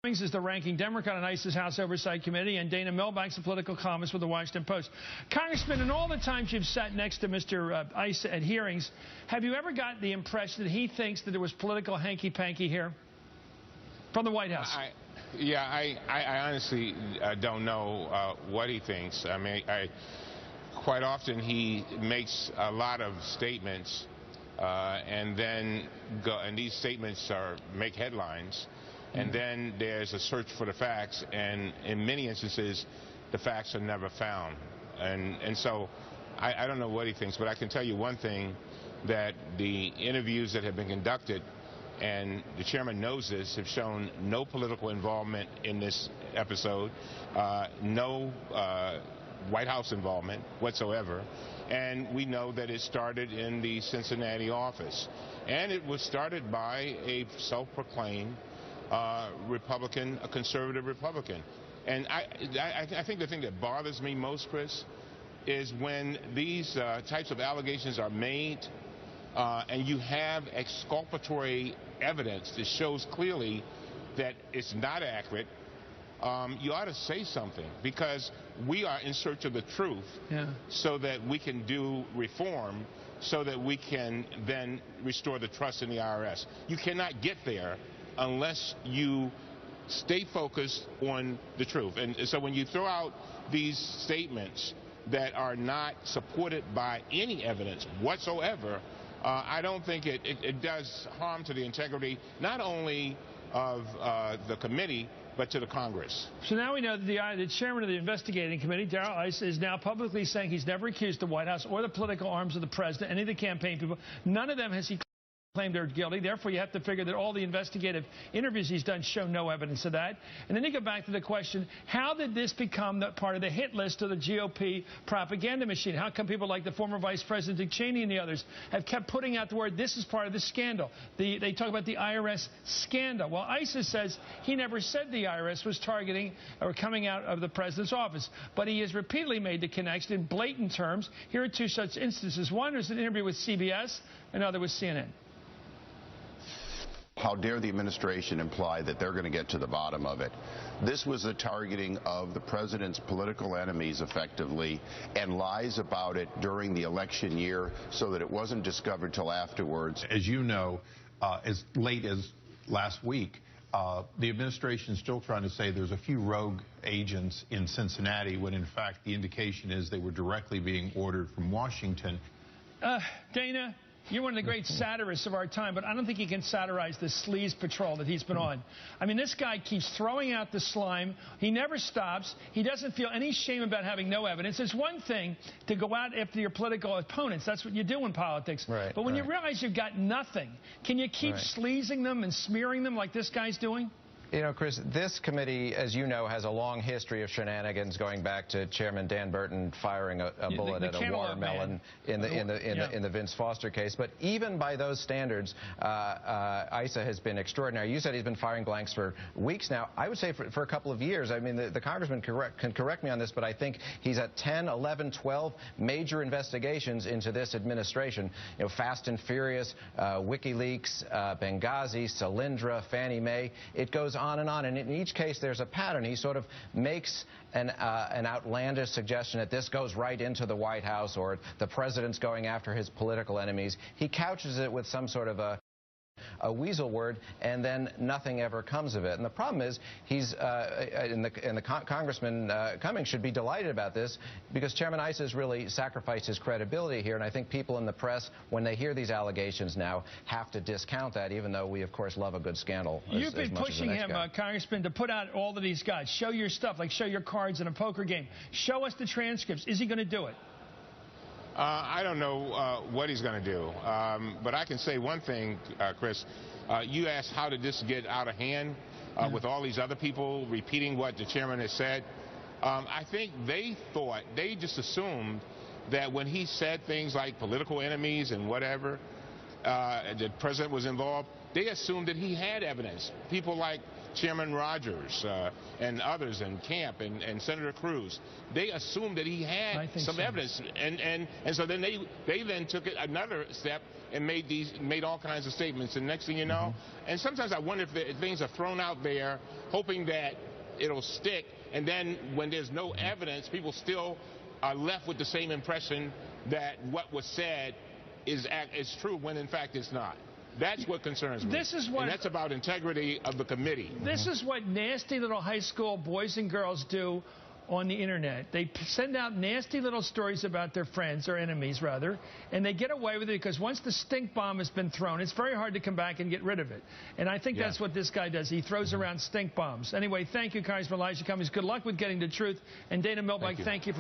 Is the ranking Democrat on ICE's House Oversight Committee, and Dana Milbank's a political columnist with the Washington Post. Congressman, in all the times you've sat next to Mr. Issa at hearings, have you ever got the impression that he thinks that there was political hanky-panky here from the White House? I honestly don't know what he thinks. I mean, quite often he makes a lot of statements and these statements make headlines. And then there's a search for the facts, and in many instances, the facts are never found. And so I don't know what he thinks, but I can tell you one thing, that the interviews that have been conducted, and the chairman knows this, have shown no political involvement in this episode, no White House involvement whatsoever. And we know that it started in the Cincinnati office. And it was started by a self-proclaimed Republican, a conservative Republican. And I think the thing that bothers me most, Chris, is when these types of allegations are made and you have exculpatory evidence that shows clearly that it's not accurate. You ought to say something, because we are in search of the truth, so that we can do reform, so that we can then restore the trust in the IRS. You cannot get there unless you stay focused on the truth. And so when you throw out these statements that are not supported by any evidence whatsoever, I don't think it does harm to the integrity, not only of the committee, but to the Congress. So now we know that the chairman of the investigating committee, Darrell Issa, is now publicly saying he's never accused the White House or the political arms of the president, any of the campaign people. None of them has he claimed they're guilty. Therefore, you have to figure that all the investigative interviews he's done show no evidence of that. And then you go back to the question, how did this become part of the hit list of the GOP propaganda machine? How come people like the former Vice President Dick Cheney and the others have kept putting out the word, this is part of the scandal? They talk about the IRS scandal. Well, Issa says he never said the IRS was targeting or coming out of the president's office. But he has repeatedly made the connection in blatant terms. Here are two such instances. One was an interview with CBS, another with CNN. How dare the administration imply that they're going to get to the bottom of it? This was the targeting of the president's political enemies, effectively, and lies about it during the election year so that it wasn't discovered till afterwards. As you know, as late as last week, the administration is still trying to say there's a few rogue agents in Cincinnati, when in fact the indication is they were directly being ordered from Washington. Dana, you're one of the great satirists of our time, but I don't think you can satirize the sleaze patrol that he's been on. I mean, this guy keeps throwing out the slime. He never stops. He doesn't feel any shame about having no evidence. It's one thing to go out after your political opponents. That's what you do in politics. Right, but when you realize you've got nothing, can you keep sleazing them and smearing them like this guy's doing? You know, Chris, this committee, as you know, has a long history of shenanigans going back to Chairman Dan Burton firing a bullet at a watermelon in the Vince Foster case. But even by those standards, Issa has been extraordinary. You said he's been firing blanks for weeks now. I would say for a couple of years. I mean, the congressman can correct me on this, but I think he's at 10, 11, 12 major investigations into this administration. You know, Fast and Furious, WikiLeaks, Benghazi, Solyndra, Fannie Mae. It goes on, and in each case there's a pattern. He sort of makes an outlandish suggestion that this goes right into the White House, or the president's going after his political enemies. He couches it with some sort of a weasel word, and then nothing ever comes of it. And the problem is, Congressman Cummings should be delighted about this, because Chairman Issa has really sacrificed his credibility here, and I think people in the press, when they hear these allegations now, have to discount that, even though we, of course, love a good scandal. You've been pushing him, Congressman, to put out all of these guys. Show your stuff, like show your cards in a poker game. Show us the transcripts. Is he going to do it? I don't know what he's going to do, but I can say one thing, Chris. You asked how did this get out of hand with all these other people repeating what the chairman has said. I think they just assumed that when he said things like political enemies and whatever, the president was involved, they assumed that he had evidence. People like Chairman Rogers and others, and Camp and Senator Cruz, they assumed that he had some evidence, and so then they then took it another step and made all kinds of statements. And next thing you know, and sometimes I wonder if things are thrown out there hoping that it'll stick, and then when there's no evidence, people still are left with the same impression that what was said is true when in fact it's not. That's what concerns me. And that's about integrity of the committee. This is what nasty little high school boys and girls do on the internet. They send out nasty little stories about their friends, or enemies rather, and they get away with it because once the stink bomb has been thrown, it's very hard to come back and get rid of it. And I think that's what this guy does. He throws around stink bombs. Anyway, thank you, Congressman Elijah Cummings. Good luck with getting the truth. And Dana Milbank, thank you for